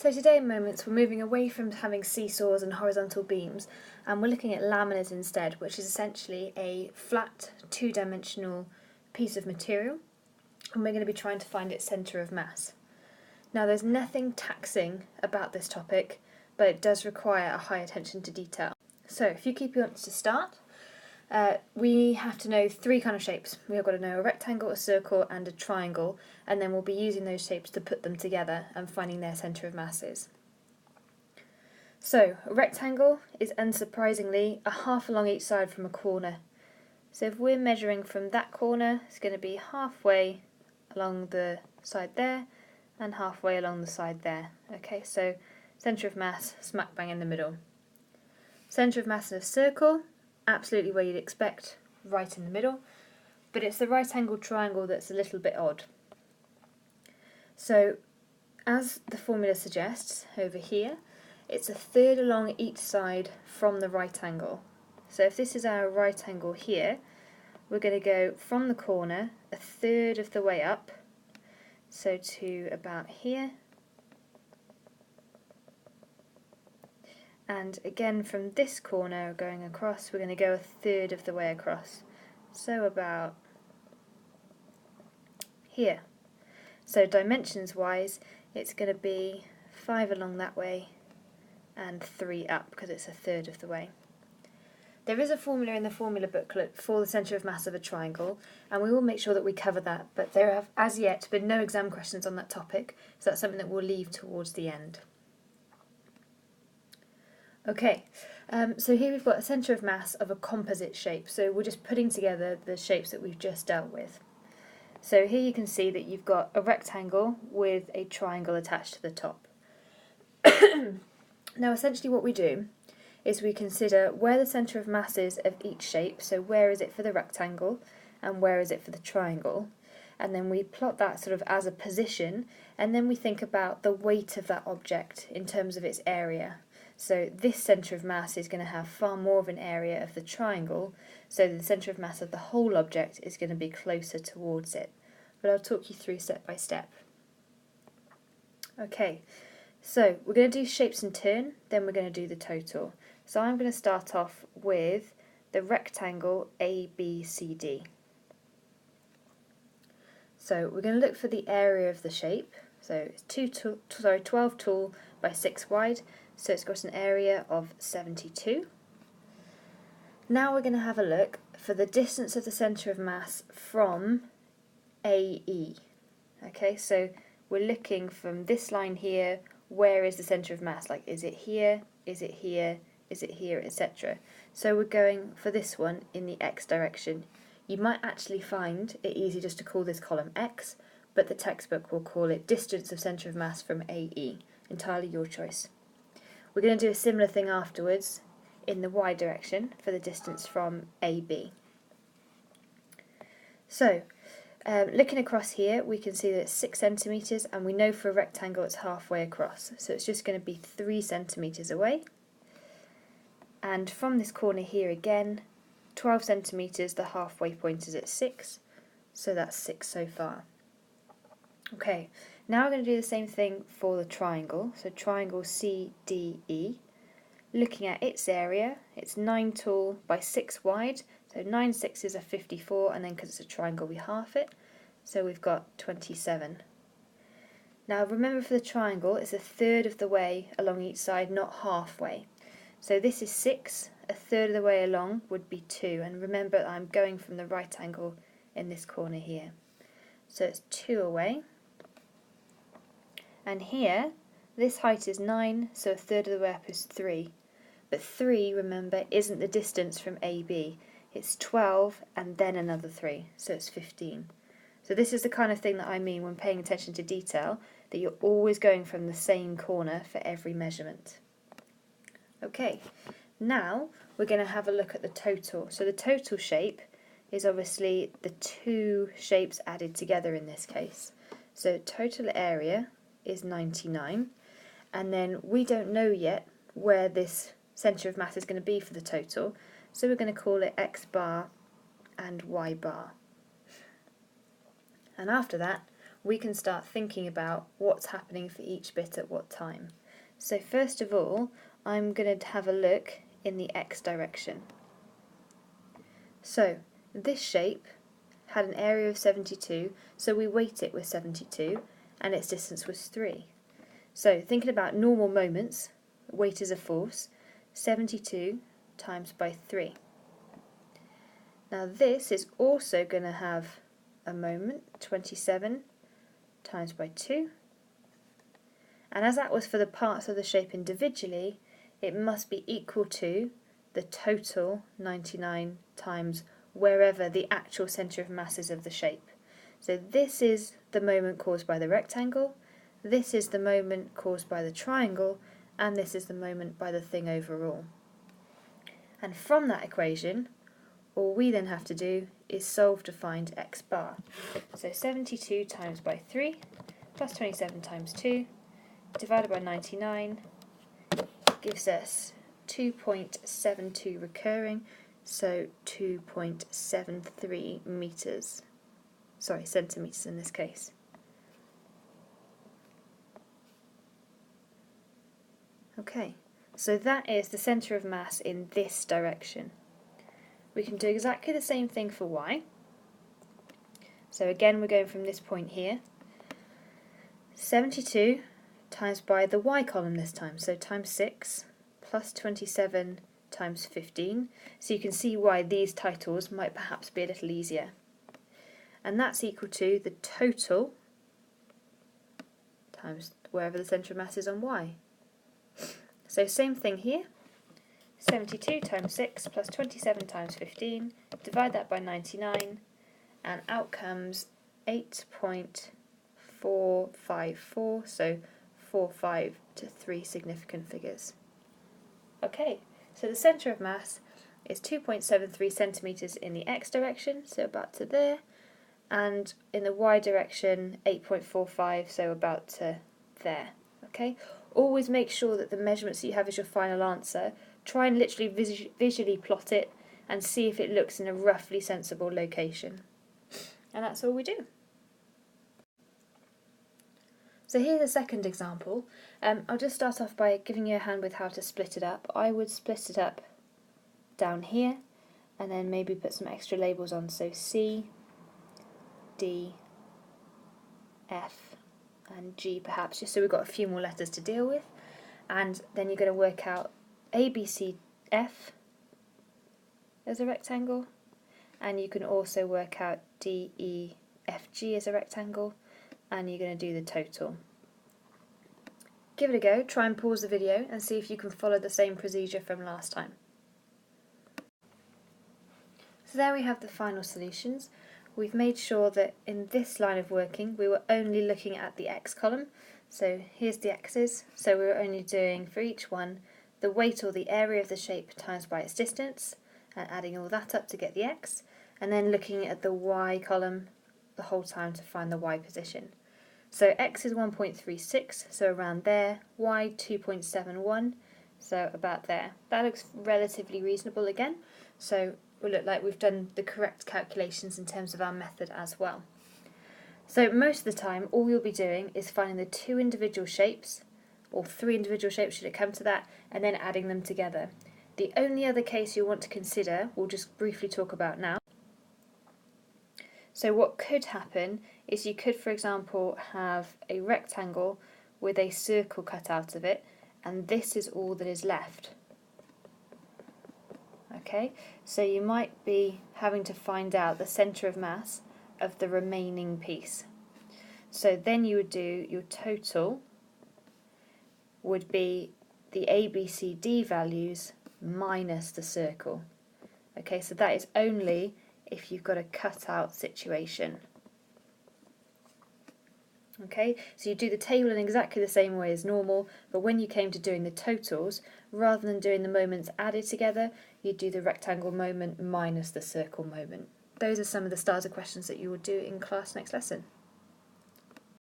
So today in Moments we're moving away from having seesaws and horizontal beams and we're looking at laminate instead, which is essentially a flat two-dimensional piece of material, and we're going to be trying to find its centre of mass. Now there's nothing taxing about this topic, but it does require a high attention to detail. So if you keep your notes to start, we have to know three kind of shapes. We've got to know a rectangle, a circle and a triangle, and then we'll be using those shapes to put them together and finding their centre of masses. So a rectangle is unsurprisingly a half along each side from a corner. So if we're measuring from that corner, it's going to be halfway along the side there and halfway along the side there. Okay, so centre of mass smack bang in the middle. Centre of mass in a circle, absolutely where you'd expect, right in the middle, but it's the right angled triangle that's a little bit odd. So as the formula suggests over here, it's a third along each side from the right angle. So if this is our right angle here, we're going to go from the corner a third of the way up, so to about here, and again from this corner going across we're going to go a third of the way across, so about here. So dimensions wise it's going to be 5 along that way and 3 up because it's a third of the way. There is a formula in the formula booklet for the centre of mass of a triangle, and we will make sure that we cover that, but there have as yet been no exam questions on that topic, so that's something that we'll leave towards the end. Okay, so here we've got a centre of mass of a composite shape, so we're just putting together the shapes that we've just dealt with. So here you can see that you've got a rectangle with a triangle attached to the top. Now essentially what we do is we consider where the centre of mass is of each shape, so where is it for the rectangle and where is it for the triangle, and then we plot that sort of as a position, and then we think about the weight of that object in terms of its area. So this centre of mass is going to have far more of an area of the triangle, so the centre of mass of the whole object is going to be closer towards it. But I'll talk you through step by step. Okay, so we're going to do shapes in turn, then we're going to do the total. So I'm going to start off with the rectangle ABCD. So we're going to look for the area of the shape. So it's 12 tall by 6 wide, so it's got an area of 72. Now we're going to have a look for the distance of the centre of mass from AE. Okay, so we're looking from this line here, where is the centre of mass? Like, is it here, is it here, is it here, etc. So we're going for this one in the X direction. You might actually find it easy just to call this column X, but the textbook will call it distance of centre of mass from AE. Entirely your choice. We're going to do a similar thing afterwards in the Y direction for the distance from AB. So, looking across here, we can see that it's 6 centimetres, and we know for a rectangle it's halfway across. So it's just going to be 3 centimetres away. And from this corner here again, 12 centimetres, the halfway point is at 6, so that's 6 so far. Okay, now we're going to do the same thing for the triangle, so triangle CDE. Looking at its area, it's 9 tall by 6 wide, so 9 sixes are 54, and then because it's a triangle we half it, so we've got 27. Now remember for the triangle, it's a third of the way along each side, not halfway. So this is 6, a third of the way along would be 2, and remember I'm going from the right angle in this corner here. So it's 2 away. And here, this height is 9, so a third of the way up is 3. But 3, remember, isn't the distance from AB. It's 12 and then another 3, so it's 15. So this is the kind of thing that I mean when paying attention to detail, that you're always going from the same corner for every measurement. Okay, now we're going to have a look at the total. So the total shape is obviously the two shapes added together in this case. So total area is 99, and then we don't know yet where this centre of mass is going to be for the total, so we're going to call it X bar and Y bar. And after that we can start thinking about what's happening for each bit at what time. So first of all, I'm going to have a look in the x direction. So this shape had an area of 72, so we weight it with 72, and its distance was 3. So thinking about normal moments, weight is a force, 72 times by 3. Now this is also going to have a moment, 27 times by 2. And as that was for the parts of the shape individually, it must be equal to the total 99 times wherever the actual centre of mass is of the shape. So this is the moment caused by the rectangle, this is the moment caused by the triangle, and this is the moment by the thing overall. And from that equation, all we then have to do is solve to find x bar. So 72 times by 3 plus 27 times 2 divided by 99 gives us 2.72 recurring, so 2.73 meters. Sorry, centimeters in this case. Okay, so that is the centre of mass in this direction. We can do exactly the same thing for y. So again, we're going from this point here. 72 times by the y column this time, so times 6 plus 27 times 15. So you can see why these titles might perhaps be a little easier. And that's equal to the total times wherever the centre of mass is on y. So same thing here. 72 times 6 plus 27 times 15, divide that by 99, and out comes 8.454, so 45 to 3 significant figures. Okay, so the centre of mass is 2.73 centimetres in the x direction, so about to there, and in the y direction 8.45, so about to there. Okay, always make sure that the measurements that you have as your final answer, try and literally visually plot it and see if it looks in a roughly sensible location. And that's all we do. So here's a second example. I'll just start off by giving you a hand with how to split it up. I would split it up down here and then maybe put some extra labels on, so C, D, F and G perhaps, just so we've got a few more letters to deal with. And then you're going to work out ABCF as a rectangle, and you can also work out DEFG as a rectangle, and you're going to do the total. Give it a go, try and pause the video and see if you can follow the same procedure from last time. So there we have the final solutions. We've made sure that in this line of working we were only looking at the x column, so here's the x's, so we were only doing for each one the weight or the area of the shape times by its distance, and adding all that up to get the x, and then looking at the y column the whole time to find the y position. So x is 1.36, so around there, y 2.71, so about there. That looks relatively reasonable again, so will look like we've done the correct calculations in terms of our method as well. So most of the time all you'll be doing is finding the two individual shapes, or three individual shapes should it come to that, and then adding them together. The only other case you'll want to consider, we'll just briefly talk about now. So what could happen is you could, for example, have a rectangle with a circle cut out of it, and this is all that is left. Okay, so you might be having to find out the centre of mass of the remaining piece. So then you would do your total would be the ABCD values minus the circle. Okay, so that is only if you've got a cut-out situation. Okay, so you do the table in exactly the same way as normal, but when you came to doing the totals, rather than doing the moments added together, you do the rectangle moment minus the circle moment. Those are some of the starter questions that you will do in class next lesson.